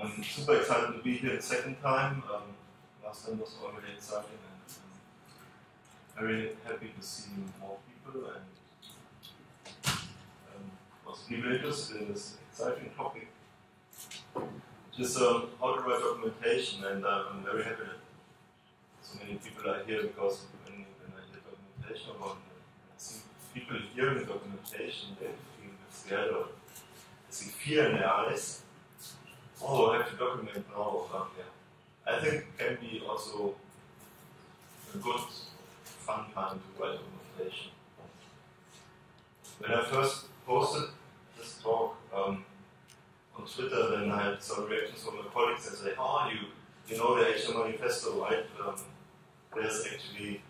I'm super excited to be here the second time. Last time was already exciting, and I'm very happy to see more people and also people interested in this exciting topic, which is how to write documentation. And I'm very happy that so many people are here, because when I hear documentation, or I see people hearing documentation, they feel scared, or I see fear in their eyes. Oh, I have to document now. Yeah. I think it can be also a good, fun time to write documentation. When I first posted this talk on Twitter, then I had some reactions from my colleagues that say, "Oh, you know the Asia manifesto, right? There's actually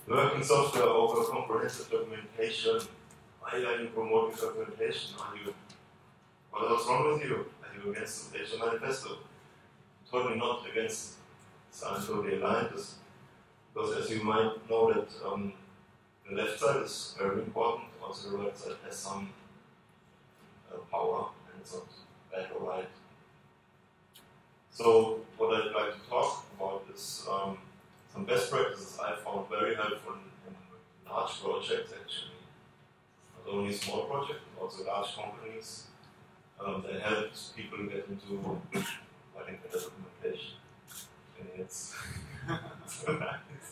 working software over comprehensive documentation. Why are you promoting documentation? What's wrong with you? Are you against the Asia manifesto?" Totally not against. So I'm totally aligned with this, because as you might know that the left side is very important. Also the right side has some power, and it's not bad or right. So what I'd like to talk about is some best practices I found very helpful in large projects, actually. Not only small projects, but also large companies. That helps people get into writing better documentation. And it's so nice.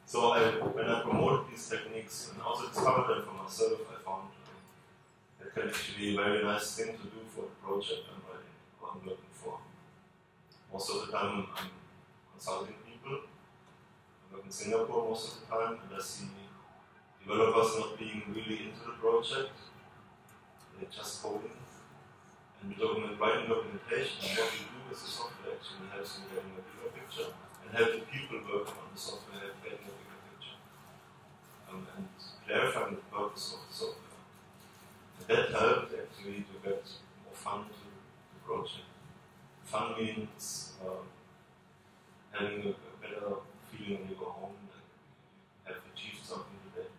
So when I promoted these techniques and also discovered them for myself, I found that can actually be a very nice thing to do for the project I'm writing, or I'm looking for. Most of the time I'm consulting people. I work in Singapore most of the time, and I see developers not being really into the project. They're just coding. And writing documentation, and what you do with the software actually helps you getting a bigger picture, and help the people working on the software getting a bigger picture. And clarifying the purpose of the software. And that helped actually to get more fun to the project. Fun means having a better feeling when you go home and have achieved something today.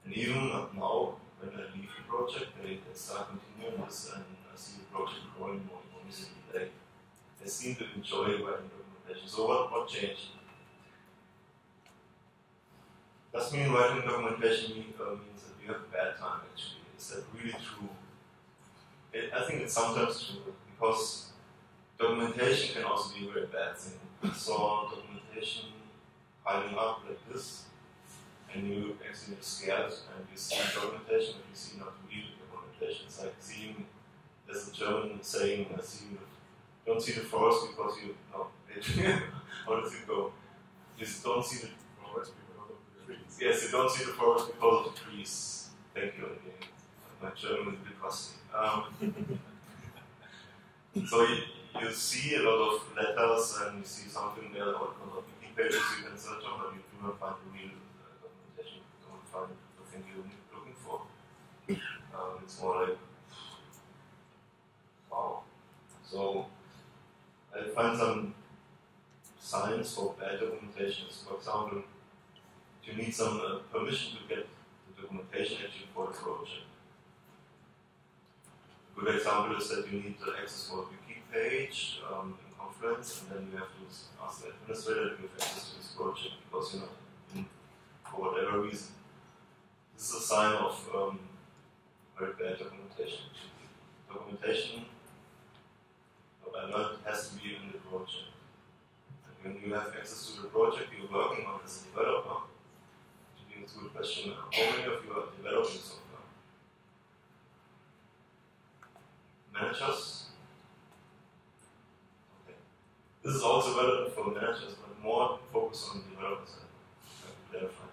And even now, when I leave the project, they start continuing this, and I see the project growing more easily. They seem to enjoy writing documentation. So what changed? Does mean writing documentation means that you have a bad time, actually? Is that really true? I think it's sometimes true, because documentation can also be a very bad thing. I saw documentation piling up like this, and you actually get scared, and you see documentation, but you see not real documentation. It's like seeing, there's a German saying, don't see the forest because you, no, how does it go? You don't see the forest because of the trees. Yes, you don't see the forest because of the trees. Thank you again. My German is a bit rusty. So you see a lot of letters, and you see something there, or wiki pages you can search on, but you do not find the real documentation. You don't find the thing you're looking for. It's more like, wow. So I find some signs for bad documentation. For example, you need some permission to get the documentation actually for the project. A good example is that you need access for a wiki page in Confluence, and then you have to ask the administrator to give access to this project, because you're not in for whatever reason. This is a sign of very bad documentation. Documentation, what I learned, has to be in the project. And when you have access to the project you're working on as a developer, to be a good question, how many of you are developing software? Managers? Okay. This is also relevant for managers, but more focus on developers, I can clarify.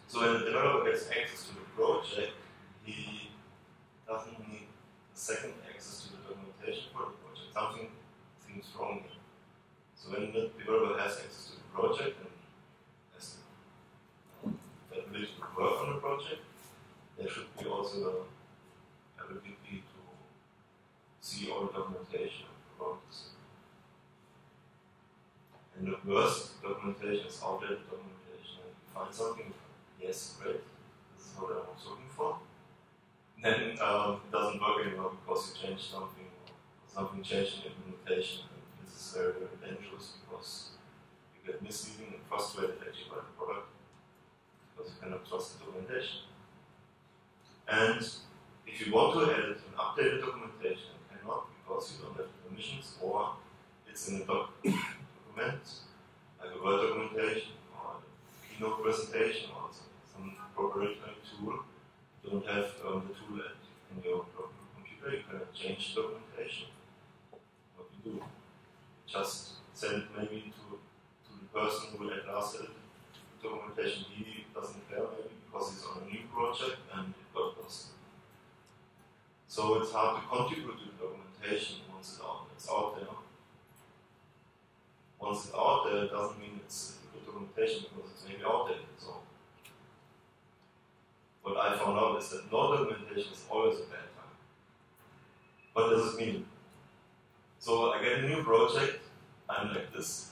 So when the developer gets access to the project, he doesn't need a second access to the documentation for the project. Something seems wrong here. So when the developer has access to the project and has the ability to work on the project, there should be also the ability to see all the documentation about this. And the worst documentation is outdated documentation. And you find something, yes, great, this is what I was looking for, then it doesn't work anymore because you changed something, or something changed in implementation, and this is very, very dangerous because you get misleading and frustrated actually by the product because you cannot trust the documentation. And if you want to edit an updated documentation, you cannot because you don't have the permissions, or it's in a document, like a Word documentation, or a keynote presentation, or some proprietary tool. You don't have the tool in your computer, you cannot change the documentation. What you do, just send maybe to the person who at last edited the documentation. He doesn't care maybe because he's on a new project and it got lost. So it's hard to contribute to the documentation once it's out. It's out there. Once it's out there, it doesn't mean it's a good documentation because it's maybe outdated. So what I found out is that no documentation is always a bad time. What does it mean? So I get a new project, I'm like this.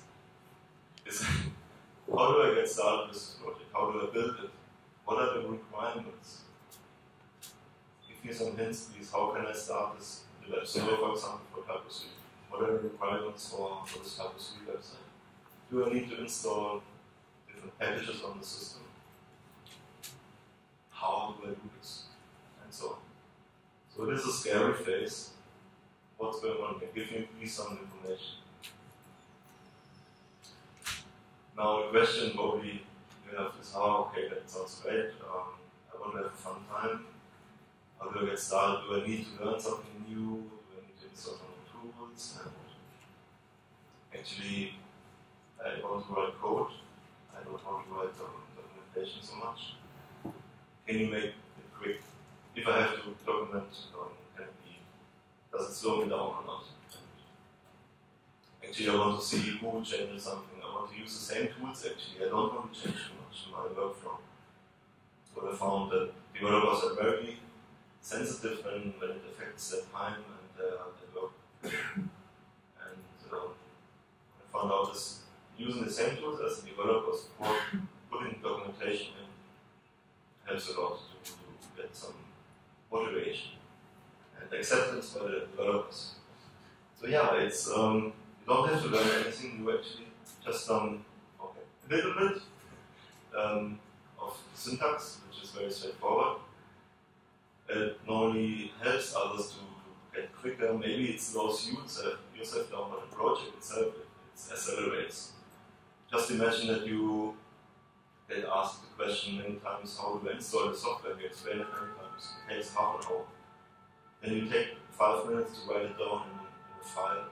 How do I get started with this project? How do I build it? What are the requirements? Give me some hints, please. How can I start this web server, for example, for T3CON15? What are the requirements for this T3CON15 website? Do I need to install different packages on the system? How do I do this? And so on. So it is a scary phase. What's going on here? Give me please some information. Now the question probably you have is, okay, that sounds great. I want to have a fun time. How do I get started? Do I need to learn something new? Do I need to install some tools? And actually, I want to write code. I don't want to write documentation so much. Can you make it quick? If I have to document, does it slow me down or not? Actually, I want to see who changes something. I want to use the same tools actually. I don't want to change too much in my workflow. So I found that developers are very sensitive when it affects their time and their work. And I found out this using the same tools as the developers for putting documentation in helps a lot to get some motivation and acceptance by the developers. So yeah, it's you don't have to learn anything new actually, just a little bit of syntax, which is very straightforward. It normally helps others to get quicker. Maybe it slows you yourself down, but the project itself, it accelerates. Just imagine that you get asked the question many times, how do I install the software? You explain it many times. It takes half an hour. Then you take 5 minutes to write it down in a file,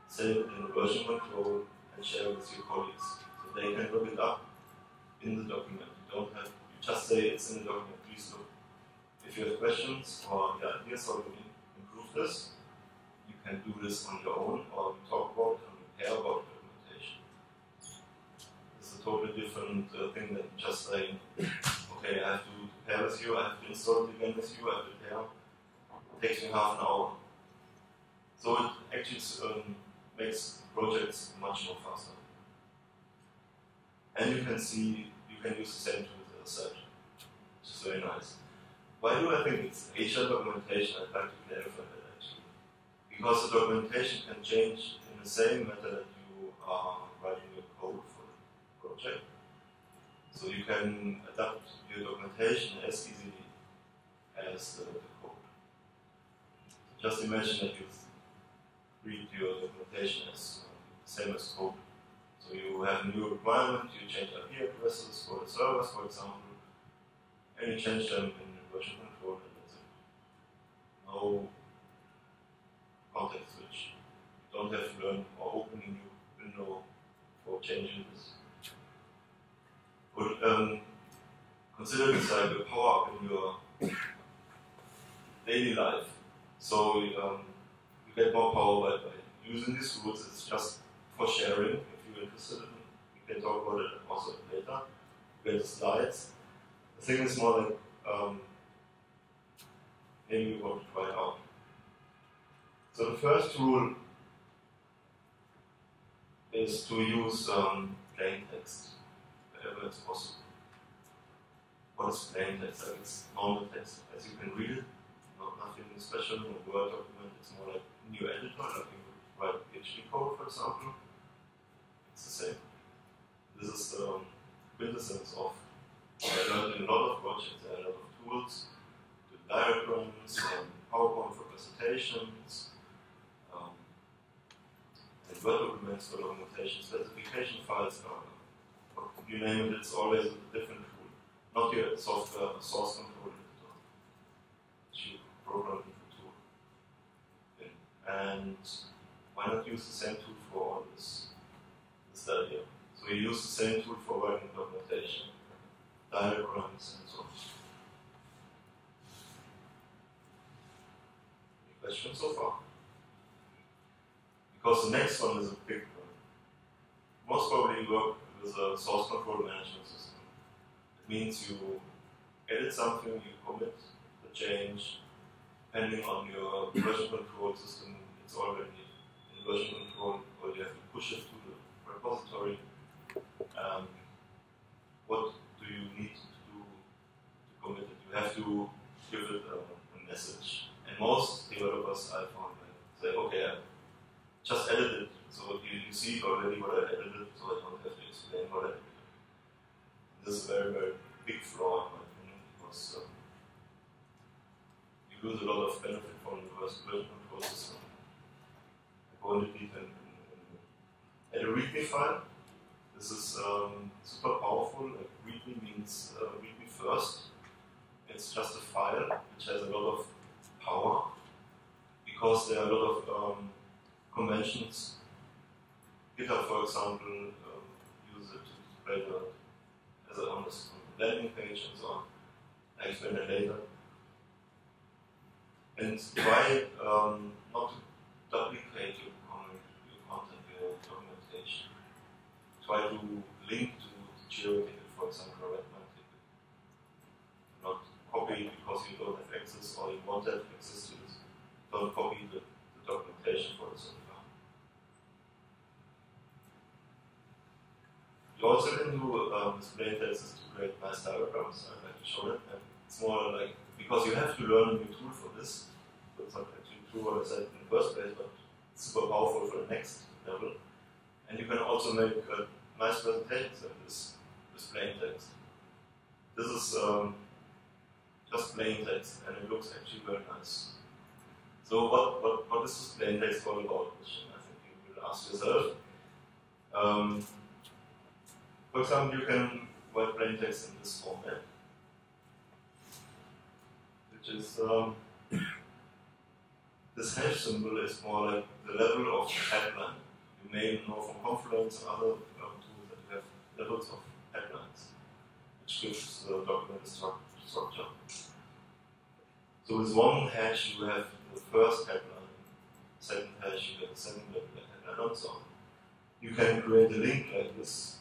save it in a version control, and share it with your colleagues. So they can look it up in the document. You just say it's in the document, please look. If you have questions or ideas how to improve this, you can do this on your own, or you talk about it and repair about documentation. It's a totally different thing than just saying, okay, I have to pair with you, I have to install it again with you, I have to pair. It takes me half an hour. So it actually makes projects much more faster. And you can use the same tool as I said, which is very nice. Why do I think it's Asia documentation? I'd like to clarify that actually. Because the documentation can change in the same manner that you are writing your code for the project. So you can adapt your documentation as easily as the code. Just imagine that you read your documentation as the same as code. So you have a new requirement, you change IP addresses for the servers, for example, and you change them in version control, and that's it. No context switch. You don't have to learn or open a new window for changing this. But consider this like a power up in your daily life. So you get more power by using these tools. It's just for sharing. If you're interested in it, we can talk about it also later. You get the slides. The thing is more like maybe you want to try it out. So the first rule is to use plain text wherever it's possible. what is plain text? Like it's normal text, as you can read it. Nothing special in a Word document. It's more like a new editor, like you would write PHP code, for example. It's the same. This is the quintessence of I learned in a lot of projects. There are a lot of tools, the diagrams, PowerPoint for presentations, and Word documents for documentation, specification files, you name it, it's always a different tool. Not your software source control editor, which you program the tool in. And why not use the same tool for all this idea? So we use the same tool for writing documentation, diagrams, and so on. Any questions so far? Because the next one is a big one. Most probably you work with a source control management system. It means you edit something, you commit the change, depending on your version control system, it's already in version control, or you have to push it to the repository. What do you need to do to commit it? You have to give it a message. And most developers I found say, okay, I just edit it, so you see already what I edited, so I don't have to explain what I did. This is a very, very big flaw in my opinion, because you lose a lot of benefit from the version control system. I go into detail in a README file. This is super powerful. Like README means README first. It's just a file which has a lot of power because there are a lot of conventions. GitHub, for example, use it to display as on the landing page and so on. I explain that later. And try not to duplicate your content, your documentation. Try to link to the Jira ticket, for example, or Redmine ticket. Not copy because you don't have access or you want to have access to this. Don't copy the documentation for the software. You also can do display tests to create nice diagrams. I'd like to show that. And it's more like, because you have to learn a new tool for this. So it's not actually true what I said in the first place, but it's super powerful for the next level. And you can also make nice presentations like this with plain text. This is just plain text, and it looks actually very nice. So what is this plain text all about? Which I think you will ask yourself. For example, you can write plain text in this format, which is this hash symbol is more like the level of headline. You may know from Confluence and other tools that you have levels of headlines, which gives the document a structure. So with one hash you have the first headline, second hash you get the second level headline, and so on. You can create a link like this,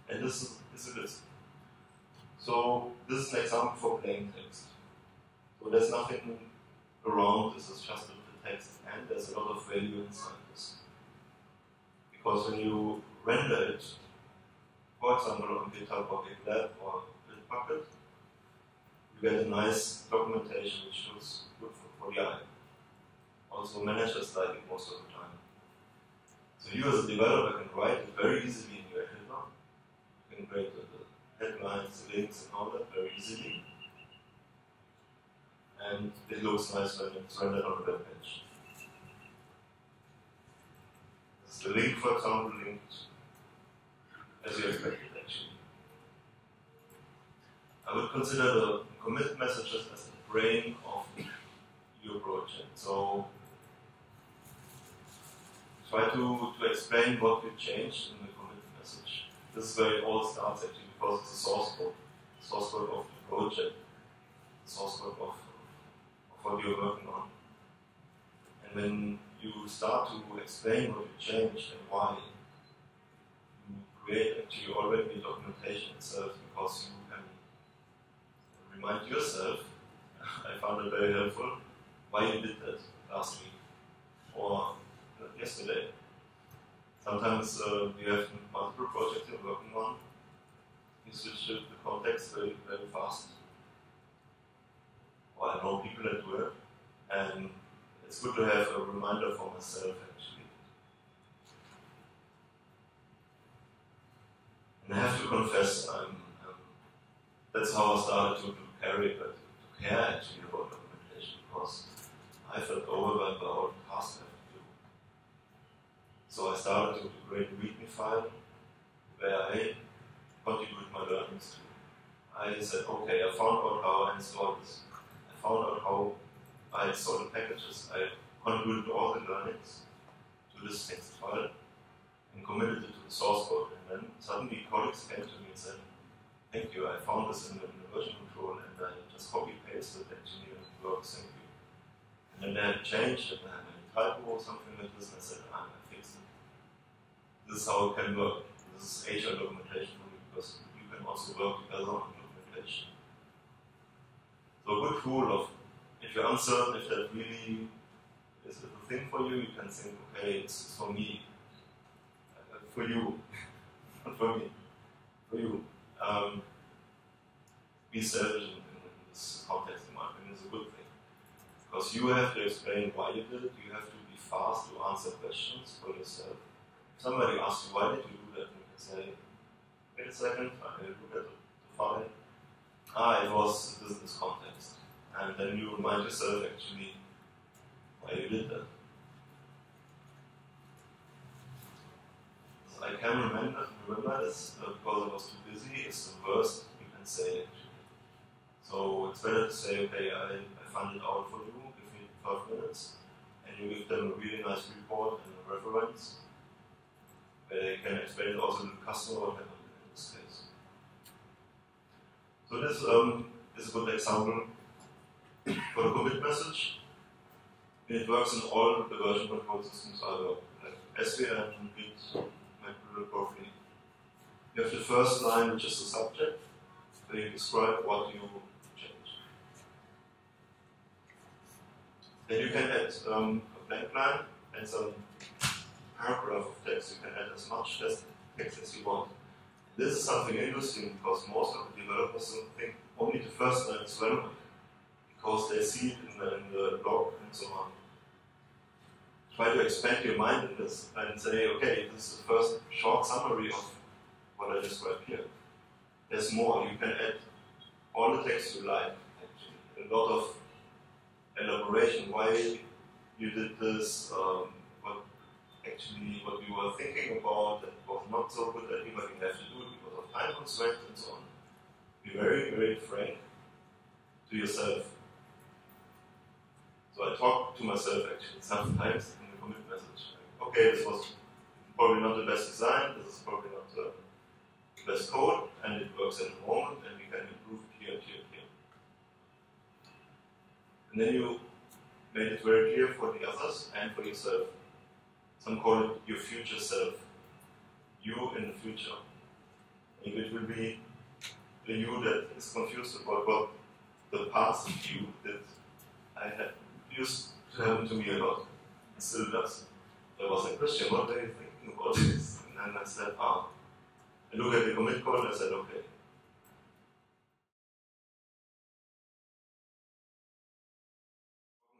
and this is a list. So this is an example for plain text. So there's nothing around this, is just the text, and there's a lot of value inside this. Because when you render it, for example on GitHub or GitLab or Bitbucket, you get a nice documentation which looks good for the eye. Also managers like it most of the time. So you as a developer can write it very easily in your editor. You can create the headlines, the links and all that very easily. And it looks nice when it's rendered on the web page. This is the link, for example, linked as you expected actually. I would consider the commit messages as the brain of your project. So try to explain what you changed in the commit message. This is where it all starts actually, because it's a source code of the project, the source code of what you're working on. And when you start to explain what you changed and why, you create actually already the documentation itself, because you can remind yourself, I found it very helpful, why you did that last week or yesterday. Sometimes you have multiple projects you're working on, you switch the context very, very fast. Or I know people that do it, and it's good to have a reminder for myself actually. And I have to confess, that's how I started to carry, but to care actually about documentation, because I felt overwhelmed by all the tasks I have to do. So I started to create a README file where I contributed my learnings to. I said, okay, I found out how I installed this. I found out how I installed the packages. I contributed all the learnings to this text file and committed it to the source code. And then suddenly colleagues came to me and said, thank you, I found this in the version control and I just copy-pasted it actually and it works, thank you. And then they had changed and I had a typo or something like this and I said, I fixed it. This is how it can work. This is Asia documentation for me because you can also work together on documentation. So a good rule of, if you're uncertain if that really is a thing for you, you can think, okay, it's for me, for you, not for me, for you. Be selfish in this context, in my opinion, is a good thing. Because you have to explain why you did it, you have to be fast to answer questions for yourself. If somebody asks you, why did you do that, you can say, wait a second, I look at the file. It was this context. And then you remind yourself actually why you did that. So I can remember this because I was too busy. It's the worst you can say actually. So it's better to say, okay, I found it out for you, give me 12 minutes, and you give them a really nice report and a reference where they can explain it also to the customer what happened in this case. So this is a good example for the commit message. It works in all the version control systems I work with, like SVN, Git, MacBook. You have the first line, which is the subject, where you describe what you change. Then you can add a blank line and some paragraph of text. You can add as much text as you want. This is something interesting because most of the developers think only the first line is relevant because they see it in the blog and so on. Try to expand your mind in this and say, okay, this is the first short summary of what I described here. There's more. You can add all the text you like, actually. A lot of elaboration, why you did this, what you were thinking about that was not so good that anybody have to do it because of time constraints and so on. Be very, very frank to yourself. So I talk to myself actually sometimes in the commit message. Like, okay, this was probably not the best design, this is probably not the best code, and it works at the moment, and we can improve it here and here and here. And then you made it very clear for the others and for yourself. Some call it your future self. You in the future. Maybe it will be the you that is confused about what the past you that I had used to happen to me a lot. It still does. So I was like, Christian, what are you thinking about this? And then I said, I look at the commit code and I said, okay.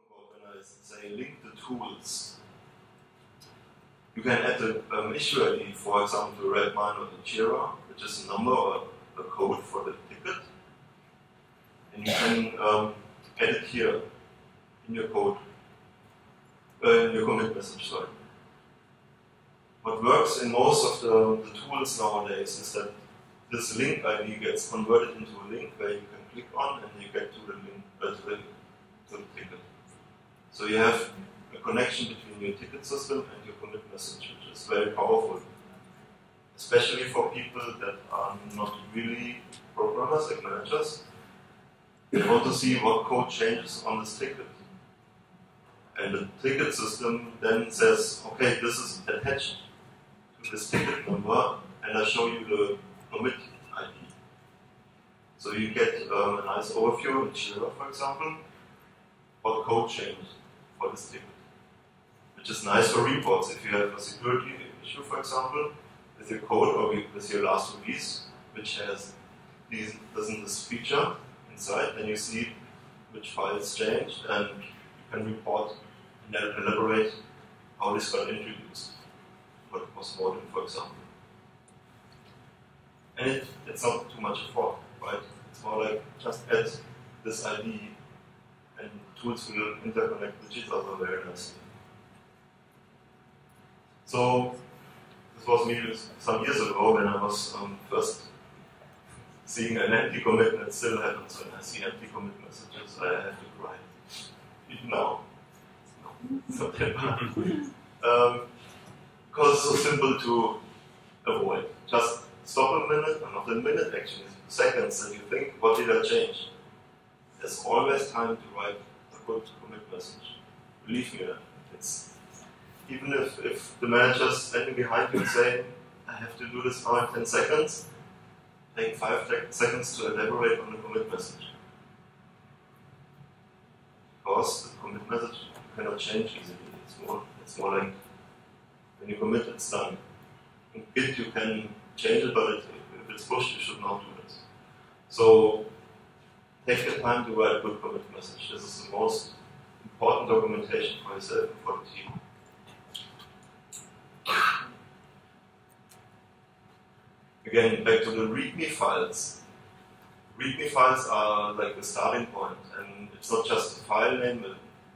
When I say link the tools, you can add the issue ID, for example, to Redmine or the Jira, which is a number or a code for the ticket. And you can add it here in your code, in your commit message, sorry. What works in most of the tools nowadays is that this link ID gets converted into a link where you can click on and you get to the link, to the ticket. So you have a connection between your ticket system and your commit message, which is very powerful. Especially for people that are not really programmers, like managers. They want to see what code changes on this ticket. And the ticket system then says, okay, this is attached to this ticket number, and I show you the commit ID. So you get a nice overview in Jira, for example, what code changed for this ticket. Which is nice for reports. If you have a security issue, for example, with your code or with your last release, which has this feature inside, then you see which files changed, and you can report and then elaborate how this got introduced, what was voted, for example. And it's not too much effort, right? It's more like just add this ID, and tools will interconnect with each other very nicely. So this was me some years ago when I was first seeing an empty commit, and it still happens when I see empty commit messages. I have to cry. Even now. It's not that bad. Because it's so simple to avoid. Just stop a minute, and not a minute actually, seconds, and you think, what did I change? There's always time to write a good commit message. Believe me, it's even if the manager's standing behind you and saying, I have to do this now in 10 seconds, take 5 seconds to elaborate on the commit message. Because the commit message you cannot change easily. It's more like when you commit, it's done. In Git you can change it, but if it's pushed, you should not do this. So take the time to write a good commit message. This is the most important documentation for yourself and for the team. Again, back to the README files. README files are like the starting point, and it's not just a file name,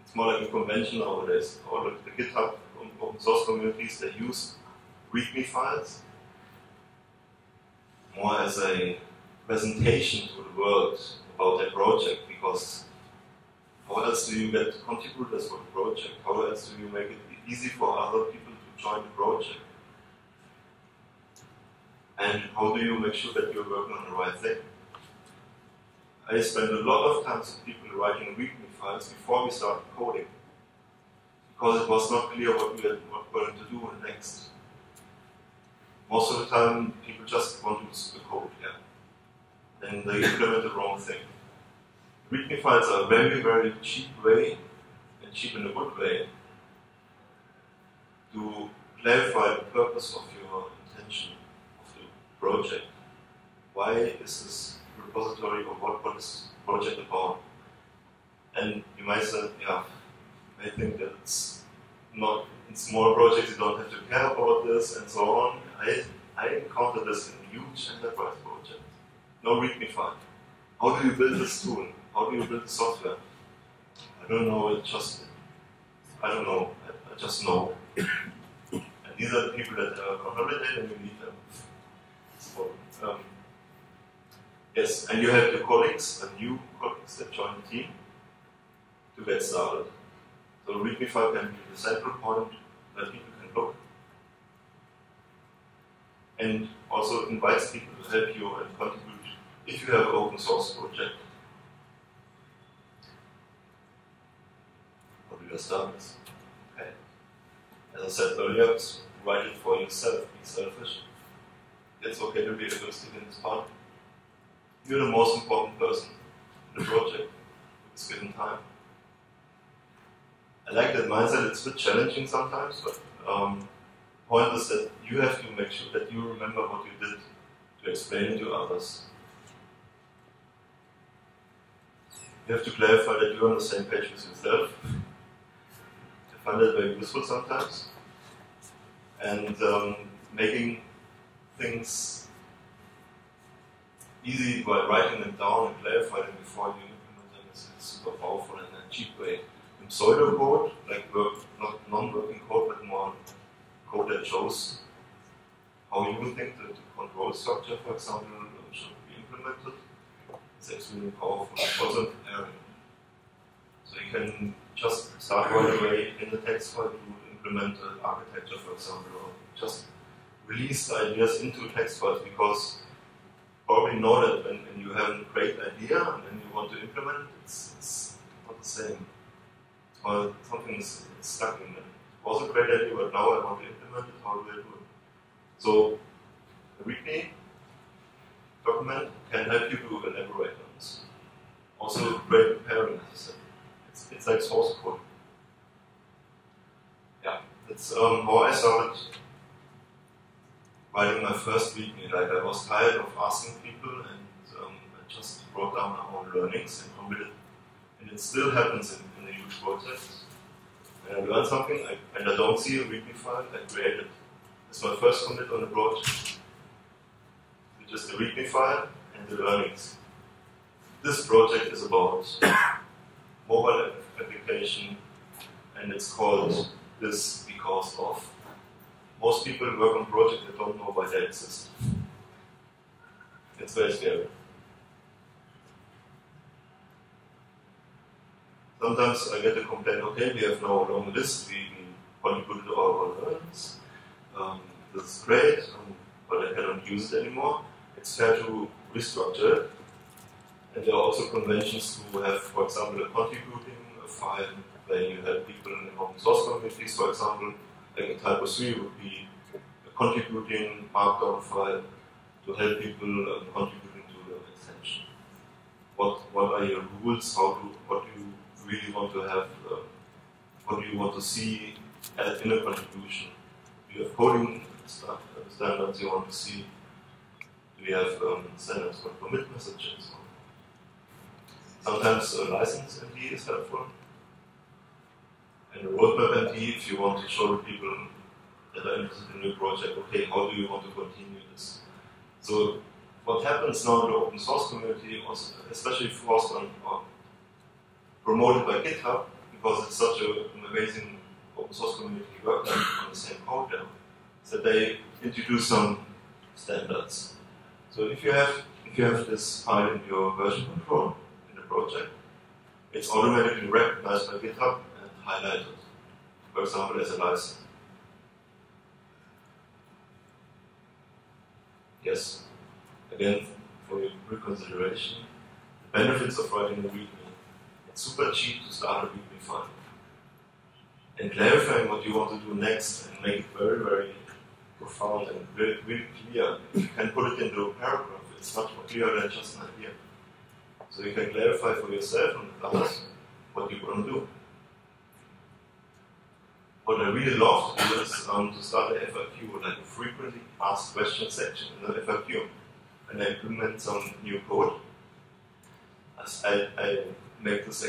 it's more like a convention nowadays. All of the GitHub open source communities, they use README files more as a presentation to the world about their project, because how else do you get contributors for the project? How else do you make it easy for other people to join the project? And how do you make sure that you're working on the right thing? I spend a lot of time with people writing README files before we started coding, because it was not clear what we were going to do next. Most of the time, people just want to use the code, yeah. And they implement the wrong thing. README files are a very, very cheap way, and cheap in a good way, to clarify the purpose of your intention of the project. Why is this repository, or what is the project about? And you might say, yeah, I think that it's not, in small projects you don't have to care about this and so on. I encountered this in huge enterprise projects. No README file. How do you build this tool? How do you build the software? I don't know, I just know. And these are the people that are on holiday and you need them. So, yes, and you have your colleagues, new colleagues that join the team to get started. So README file can be the central point where people can look. And also invites people to help you and contribute if you have an open source project. How do you start this? Okay. As I said earlier, write it for yourself, be selfish. It's okay to be egoistic in this part. You're the most important person in the project at this given time. I like that mindset. It's a bit challenging sometimes, but the point is that you have to make sure that you remember what you did to explain it to others. You have to clarify that you're on the same page with yourself. I find that very useful sometimes. And making things easy by writing them down and clarifying them before you implement them is super powerful and a cheap way. In pseudocode, like not non-working code, but more code that shows how you think that the control structure, for example, should be implemented, it's extremely powerful. Also in area. So you can just start right away in the text file to implement an architecture, for example, or just release the ideas into text files, because probably know that when you have a great idea and then you want to implement it, it's not the same. Or something is stuck in it. It was a great idea, but now I want to implement it, how do I do it? So the README document can help you to elaborate on this. Also great preparing, as I said. It's like source code. Yeah, that's how I started writing my first README. Like I was tired of asking people, and I just wrote down my own learnings and committed. And it still happens in the huge projects. When I learn something and I don't see a README file, I create it. It's my first commit on the project, which is the README file and the learnings. This project is about mobile application, and it's called this because of. Most people work on projects that don't know why they exist. It's very scary. Sometimes I get a complaint, okay, we have now a long list, we contributed our learnings, this is great, but I cannot use it anymore. It's fair to restructure it. And there are also conventions to have, for example, a contributing file where you have people in open source communities, for example, like a typo 3 would be a contributing markdown file to help people contributing to the extension. What are your rules? What do you really want to have? What do you want to see in a contribution? Do you have coding standards you want to see? Do you have standards for commit messages? Sometimes a license MD is helpful. And a roadmap MD, if you want to show people that are interested in your project, okay, how do you want to continue this? So what happens now in the open source community, also especially forced on promoted by GitHub, because it's such an amazing open source community work on the same code there, is that they introduce some standards. So if you have this file in your version control in the project, it's automatically recognized by GitHub and highlighted, for example, as a license. Yes, again, for your reconsideration, the benefits of writing a README. It's super cheap to start a README file. And clarifying what you want to do next and make it very, very profound and really, really clear. If you can put it into a paragraph, it's much more clear than just an idea. So you can clarify for yourself and others what you want to do. What I really love to do is to start a FAQ, like a frequently asked questions section in the FAQ. And I implement some new code. As I make this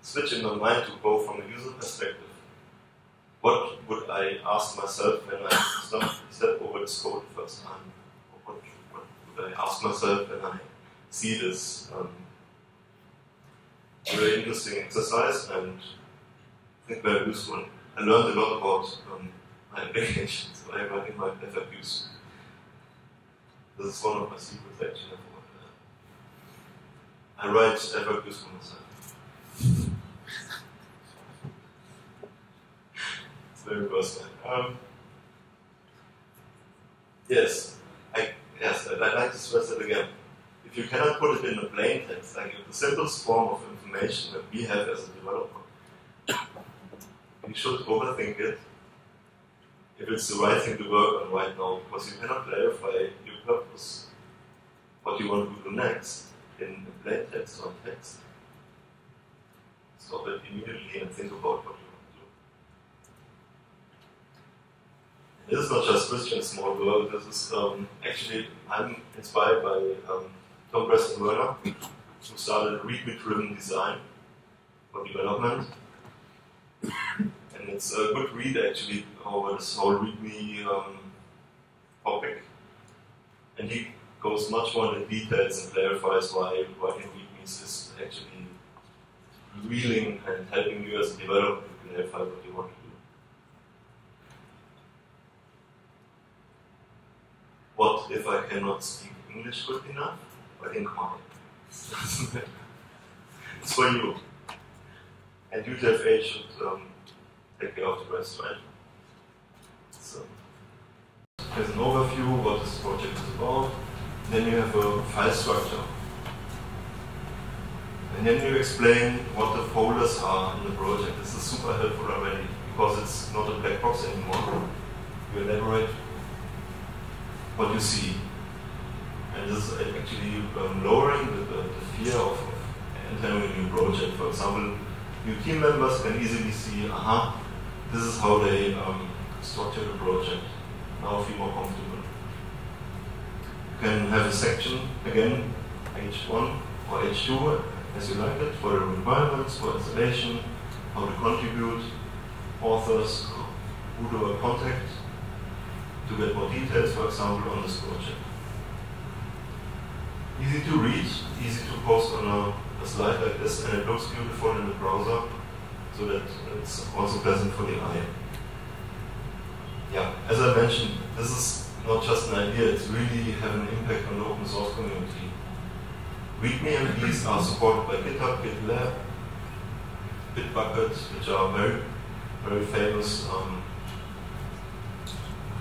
switch in my mind to go from a user perspective. What would I ask myself when I step over this code the first time? Or what would I ask myself when I see this very interesting exercise and I think very useful. I learned a lot about my applications by writing my FAQs. This is one of my secrets actually. I write FAQs for myself. It's very personal. Yes, I'd like to stress it again. If you cannot put it in a plain text, like the simplest form of information that we have as a developer, you should overthink it if it's the right thing to work on right now, because you cannot clarify your purpose, what you want to do next in plain text or text. Stop it immediately and think about what you want to do. This is not just Christian's small world, this is actually, I'm inspired by Tom Preston-Werner, who started README-driven design for development. And it's a good read actually over this whole README topic. And he goes much more into details and clarifies why writing READMEs is actually revealing and helping you as a developer to clarify what you want to do. What if I cannot speak English good enough? I think why? It's for you. And UTF-8 should take care of the rest, right? So, there's an overview, what this project is about. Then you have a file structure. And then you explain what the folders are in the project. This is super helpful already, because it's not a black box anymore. You elaborate what you see. And this is actually lowering the fear of entering a new project. For example, new team members can easily see, this is how they structure the project. Now now feel more comfortable. You can have a section, again, H1 or H2, as you like it, for the requirements, for installation, how to contribute, authors, who do I contact, to get more details, for example, on this project. Easy to read, easy to post on a slide like this, and it looks beautiful in the browser, so that it's also pleasant for the eye. Yeah, as I mentioned, this is not just an idea, it's really having an impact on the open source community. README are supported by GitHub, GitLab, Bitbucket, which are very, very famous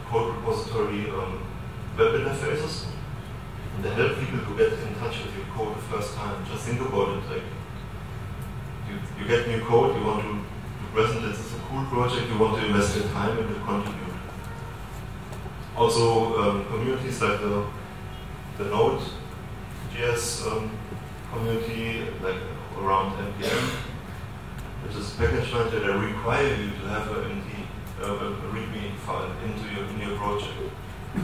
code repository web interfaces. And they help people to get in touch with your code the first time. Just think about it, like you get new code, you want to present it as a cool project, you want to invest your time and to contribute. Also communities like the Node.js community, like around NPM, which is a package manager that require you to have a README file in your project.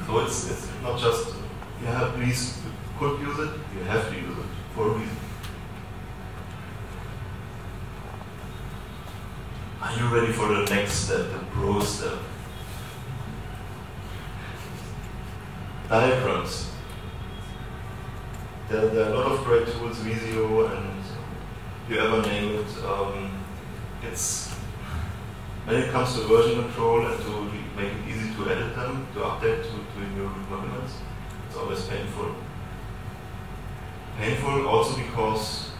So it's not just, yeah, please, you could use it, you have to use it for a reason. Are you ready for the next step, the pro step? Diagrams. There are a lot of great tools, Visio, and you ever name it. When it comes to version control and to make it easy to edit them, to update to new requirements, it's always painful. Painful also because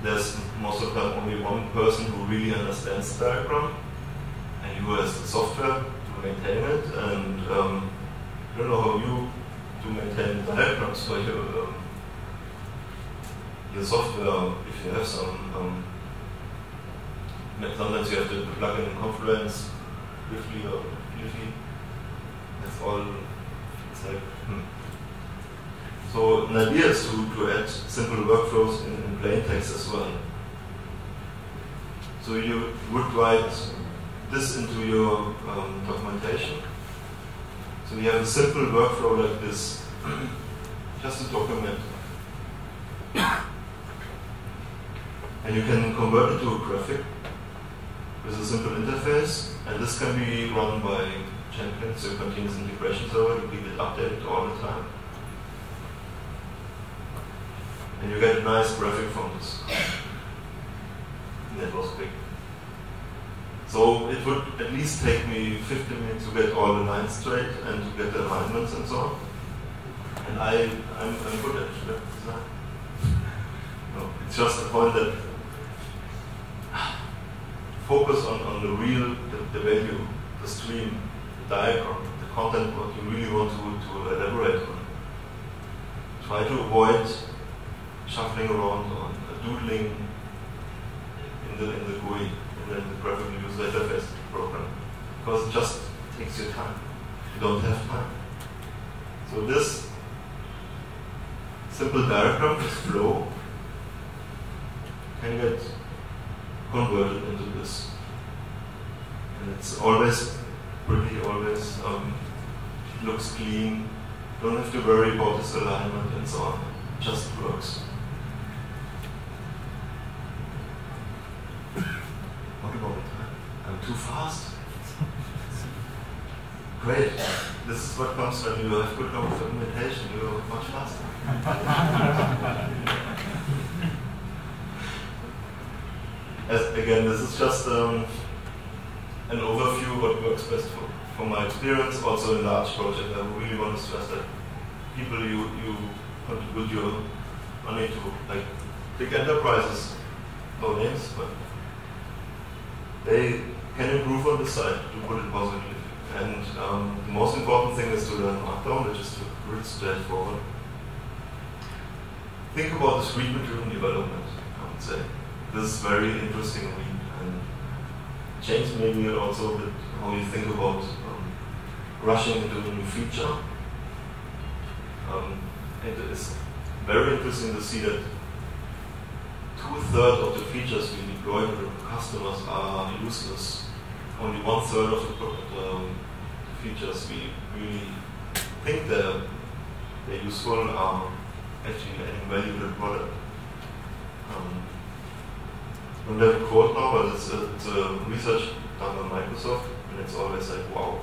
there's most of the time only one person who really understands the diagram, and who has the software to maintain it, and I don't know how you to maintain diagrams for your software if you have some. Sometimes you have to plug in Confluence, briefly or briefly. That's all. It's like. So an idea is to add simple workflows in plain text as well. So you would write this into your documentation. So you have a simple workflow like this, just to document. And you can convert it to a graphic with a simple interface, and this can be run by Jenkins, so continuous integration server, you keep it updated all the time. And you get a nice graphic from this. And that was quick. So it would at least take me 15 minutes to get all the lines straight and to get the alignments and so on. And I'm good at design. No, it's just the point that focus on the real, the value, the stream, the diagram, the content, what you really want to elaborate on. Try to avoid shuffling around or doodling in the GUI, in the graphical user interface program, because it just takes your time. You don't have time. So this simple diagram, this flow, can get converted into this. And it's always pretty, always looks clean. Don't have to worry about this alignment and so on. It just works. What about the time? I'm too fast? Great. This is what comes when you have good documentation. You're much faster. Again, this is just an overview of what works best for my experience. Also in large projects, I really want to stress that people you contribute your money to, like big enterprises, no names, but they can improve on the side, to put it positively. And the most important thing is to learn Markdown, which is pretty straightforward. Think about this read-driven development, I would say. This is very interesting read, and change maybe also a bit how you think about rushing into a new feature. It is very interesting to see that 2/3 of the features we deploy to customers are useless. Only 1/3 of the features we really think they're useful are actually adding value to the product. I don't have a quote now, but it's a research done by Microsoft, and it's always like, wow,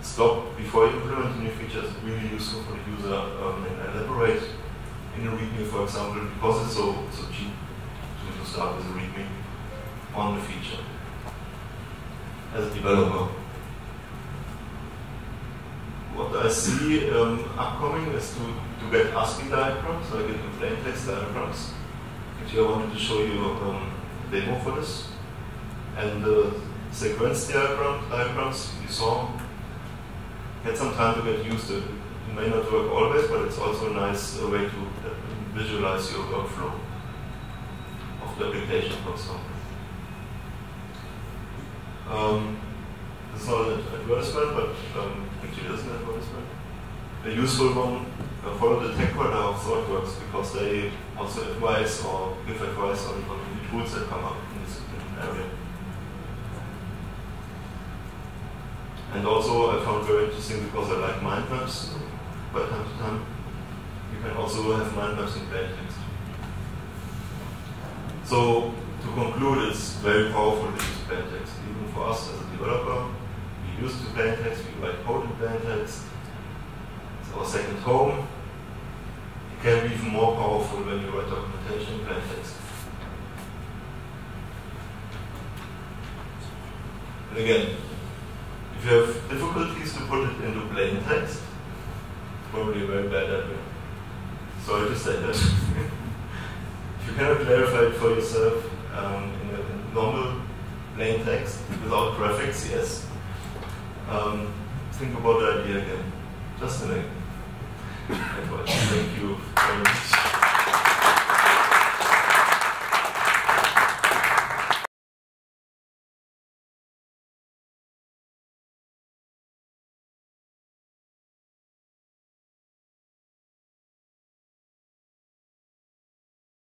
stop before you implement a new feature. It's really useful for the user, and elaborate in a README, for example, because it's so cheap to start with a README on the feature as a developer. What I see upcoming is to get ASCII diagrams, like in plain text diagrams. Actually, I wanted to show you a demo for this. And the sequence diagrams you saw had some time to get used to. It may not work always, but it's also a nice way to visualize your workflow of the application, for example. This is not an advertisement, but actually it is an advertisement. A useful one, follow the tech corner of ThoughtWorks, because they also advise or give advice on the tools that come up in this area. And also I found very interesting, because I like mind maps by time to time. You can also have mind maps in plain text. So to conclude, it's very powerful to use plain text. Even for us as a developer, we used to plain text, we write code in plain text. It's our second home. It can be even more powerful when you write documentation in plain text. And again, if you have difficulties to put it into plain text, probably a very bad idea. Sorry to say that. If you cannot clarify it for yourself in a normal plain text without graphics, yes, think about the idea again. Just a minute. Thank you very much.